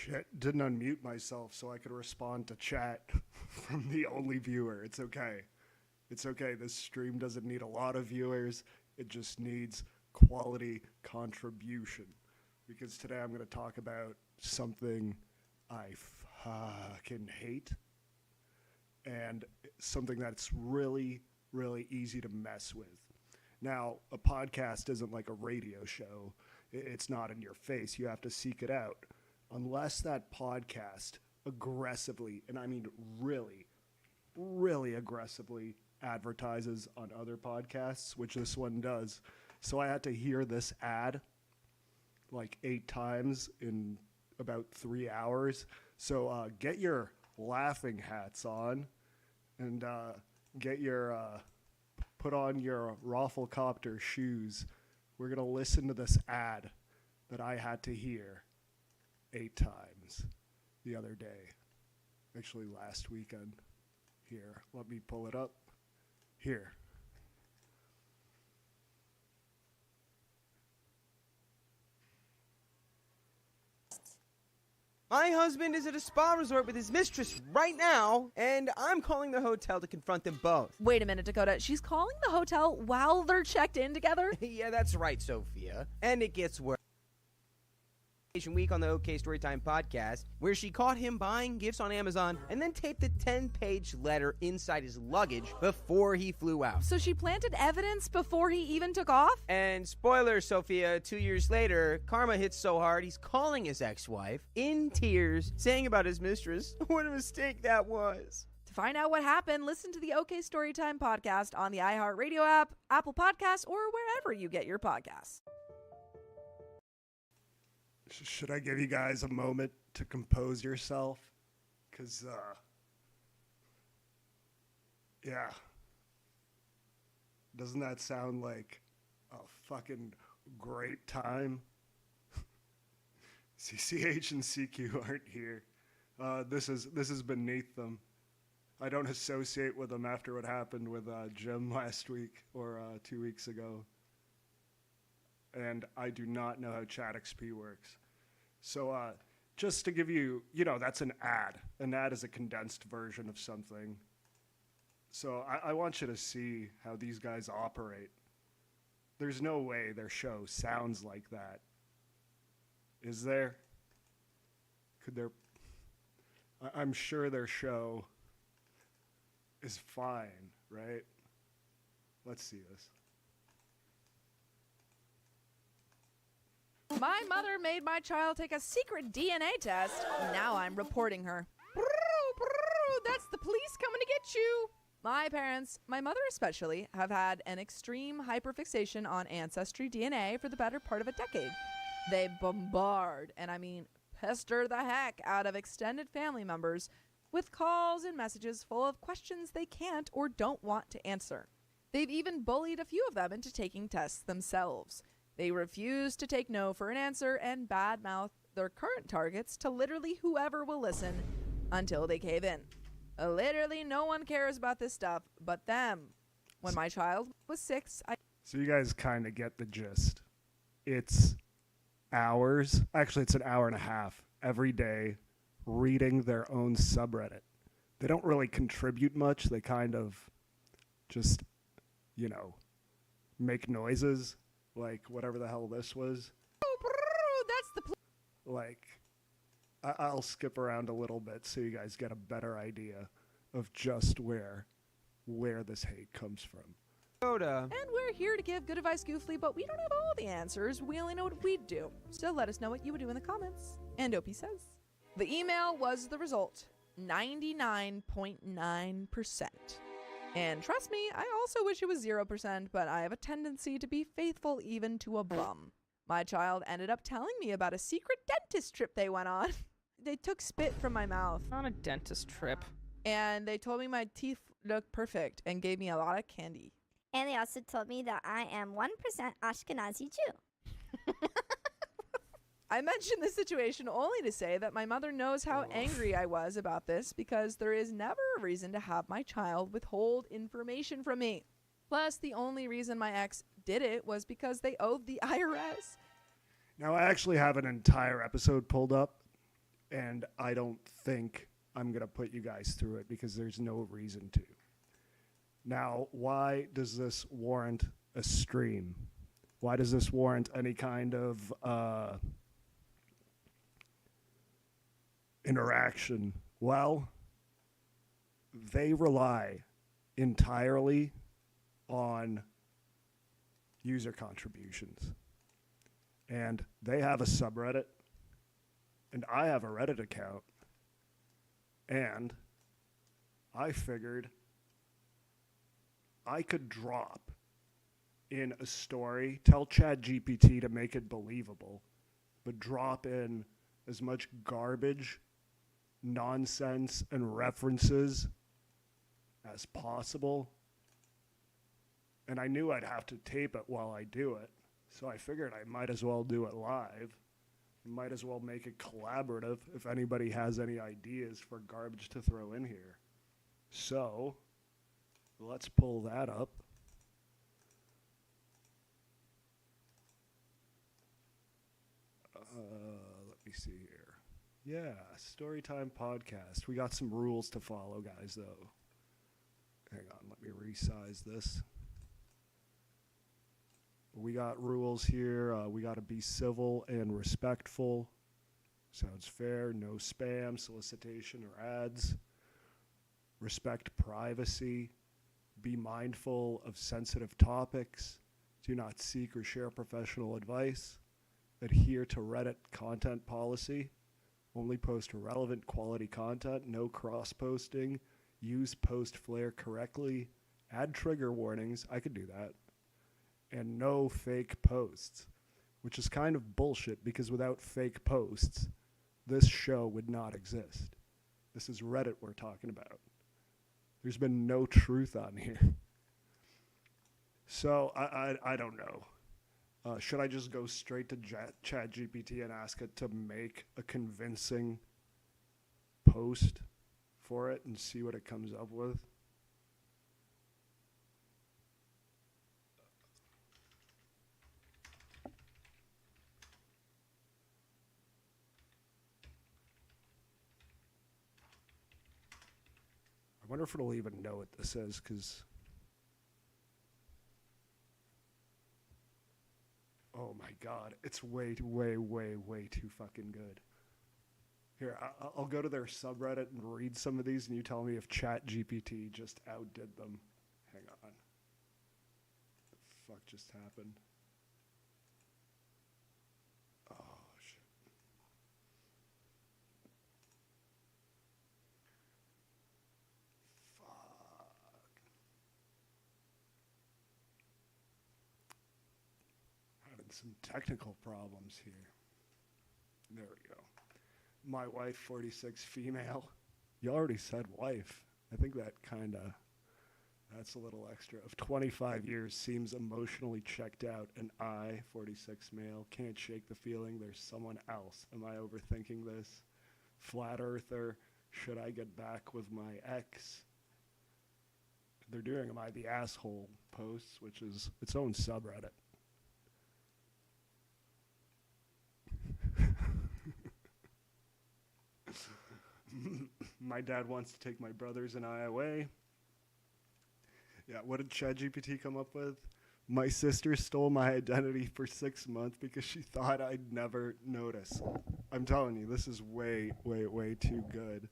Shit, didn't unmute myself so I could respond to chat from the only viewer. It's okay. It's okay. This stream doesn't need a lot of viewers. It just needs quality contribution. Because today I'm going to talk about something I fucking hate. And something that's really, really easy to mess with. Now, a podcast isn't like a radio show. It's not in your face. You have to seek it out. Unless that podcast aggressively, and I mean really, really aggressively advertises on other podcasts, which this one does. So I had to hear this ad like 8 times in about 3 hours. So get your laughing hats on and get your, put on your Rafflecopter shoes. We're going to listen to this ad that I had to hear 8 times the other day. Actually, last weekend. Here, let me pull it up. Here. My husband is at a spa resort with his mistress right now, and I'm calling the hotel to confront them both. Wait a minute, Dakota. She's calling the hotel while they're checked in together? Yeah, that's right, Sophia. And it gets worse. Week on the OK Storytime podcast, where she caught him buying gifts on Amazon and then taped a 10-page letter inside his luggage before he flew out. So she planted evidence before he even took off? And spoiler, Sophia, 2 years later, karma hits so hard he's calling his ex-wife in tears, saying about his mistress, what a mistake that was. To find out what happened, listen to the OK Storytime podcast on the iHeartRadio app, Apple Podcasts, or wherever you get your podcasts. Should I give you guys a moment to compose yourself? Because, yeah. Doesn't that sound like a fucking great time? CCH and CQ aren't here. This is beneath them. I don't associate with them after what happened with Jim last week or 2 weeks ago. And I do not know how ChatXP works. So just to give you, that's an ad. An ad is a condensed version of something. So I want you to see how these guys operate. There's no way their show sounds like that. Is there? Could there? I'm sure their show is fine, right? Let's see this. My mother made my child take a secret DNA test. Now I'm reporting her. That's the police coming to get you. My parents, my mother especially, have had an extreme hyperfixation on ancestry DNA for the better part of a decade. They bombard, and I mean pester the heck out of extended family members with calls and messages full of questions they can't or don't want to answer. They've even bullied a few of them into taking tests themselves. They refuse to take no for an answer and badmouth their current targets to literally whoever will listen until they cave in. Literally no one cares about this stuff but them. When my child was 6, So you guys kind of get the gist. It's hours, actually it's an hour and a half every day reading their own subreddit. They don't really contribute much. They kind of just, make noises. Like, whatever the hell this was. That's the I'll skip around a little bit so you guys get a better idea of just where this hate comes from. Dakota. And we're here to give good advice, Goofly, but we don't have all the answers. We only know what we'd do. So let us know what you would do in the comments. And Opie says, the email was the result. 99.9%. And trust me, I also wish it was 0%, but I have a tendency to be faithful even to a bum. My child ended up telling me about a secret dentist trip they went on. They took spit from my mouth. On a dentist trip. And they told me my teeth looked perfect and gave me a lot of candy. And they also told me that I am 1% Ashkenazi Jew. I mentioned this situation only to say that my mother knows how angry I was about this because there is never a reason to have my child withhold information from me. Plus, the only reason my ex did it was because they owed the IRS. Now, I actually have an entire episode pulled up, And I don't think I'm going to put you guys through it because there's no reason to. Now, why does this warrant a stream? Why does this warrant any kind of interaction? Well, they rely entirely on user contributions. And they have a subreddit, and I have a Reddit account. And I figured I could drop in a story, tell ChatGPT to make it believable, but drop in as much garbage, nonsense, and references as possible. And I knew I'd have to tape it while I do it, so I figured I might as well do it live. Might as well make it collaborative if anybody has any ideas for garbage to throw in here. So, let's pull that up. Let me see here. Yeah, Storytime Podcast. We got some rules to follow, guys, though. Hang on, let me resize this. We got rules here. We got to be civil and respectful. Sounds fair. No spam, solicitation, or ads. Respect privacy. Be mindful of sensitive topics. Do not seek or share professional advice. Adhere to Reddit content policy. Only post relevant quality content. No cross-posting. Use post flare correctly. Add trigger warnings. I could do that. And no fake posts, which is kind of bullshit because without fake posts, this show would not exist. This is Reddit we're talking about. There's been no truth on here. So I don't know. Should I just go straight to ChatGPT and ask it to make a convincing post for it and see what it comes up with? I wonder if it'll even know what this is, because... Oh my god, it's way too fucking good. Here, I'll go to their subreddit and read some of these, and you tell me if ChatGPT just outdid them. Hang on. The fuck just happened? Oh, shit. Some technical problems here. There we go. My wife, 46, female. You already said wife. I think that that's a little extra. Of 25 years, seems emotionally checked out. And I, 46 male, can't shake the feeling there's someone else. Am I overthinking this? Flat earther. Should I get back with my ex? They're doing Am I the Asshole posts, which is its own subreddit. My dad wants to take my brothers and I away. Yeah, what did ChatGPT come up with? My sister stole my identity for 6 months because she thought I'd never notice. I'm telling you, this is way too good.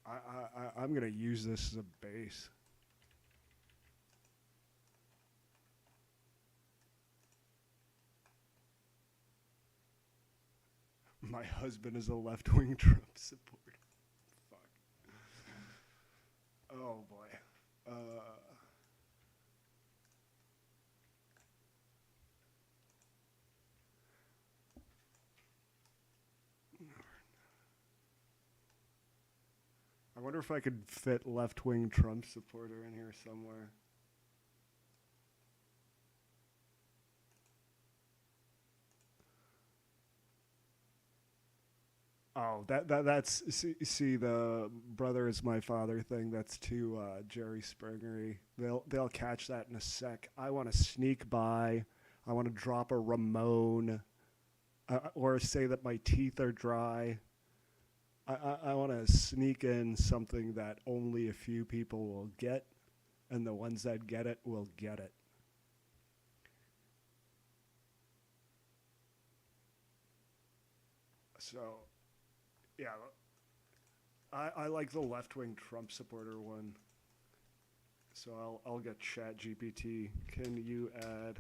I'm going to use this as a base. My husband is a left-wing Trump supporter. Fuck. Oh, boy. I wonder if I could fit left-wing Trump supporter in here somewhere. Oh, that's see the brother is my father thing. That's too Jerry Springery. They'll catch that in a sec. I want to sneak by. I want to drop a Ramon, or say that my teeth are dry. I want to sneak in something that only a few people will get, and the ones that get it will get it. So, yeah, I like the left-wing Trump supporter one. So I'll get ChatGPT. Can you add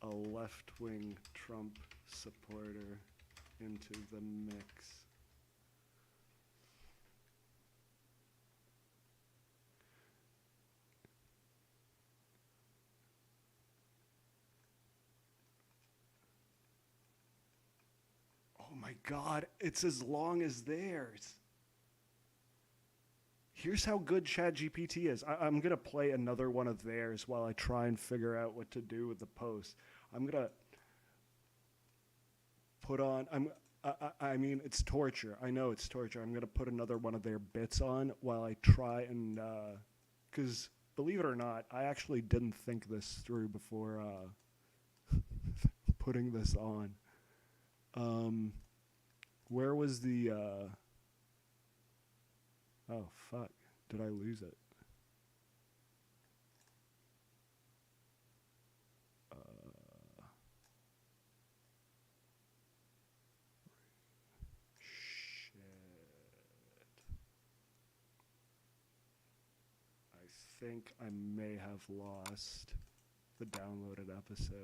a left-wing Trump supporter into the mix? Oh my God, it's as long as theirs. Here's how good ChatGPT is. I'm going to play another one of theirs while I try and figure out what to do with the post. I'm going to put on, I mean, it's torture. I know it's torture. I'm going to put another one of their bits on while I try and, because believe it or not, I actually didn't think this through before putting this on. Where was the, oh, fuck. Did I lose it? Shit. I think I may have lost the downloaded episode.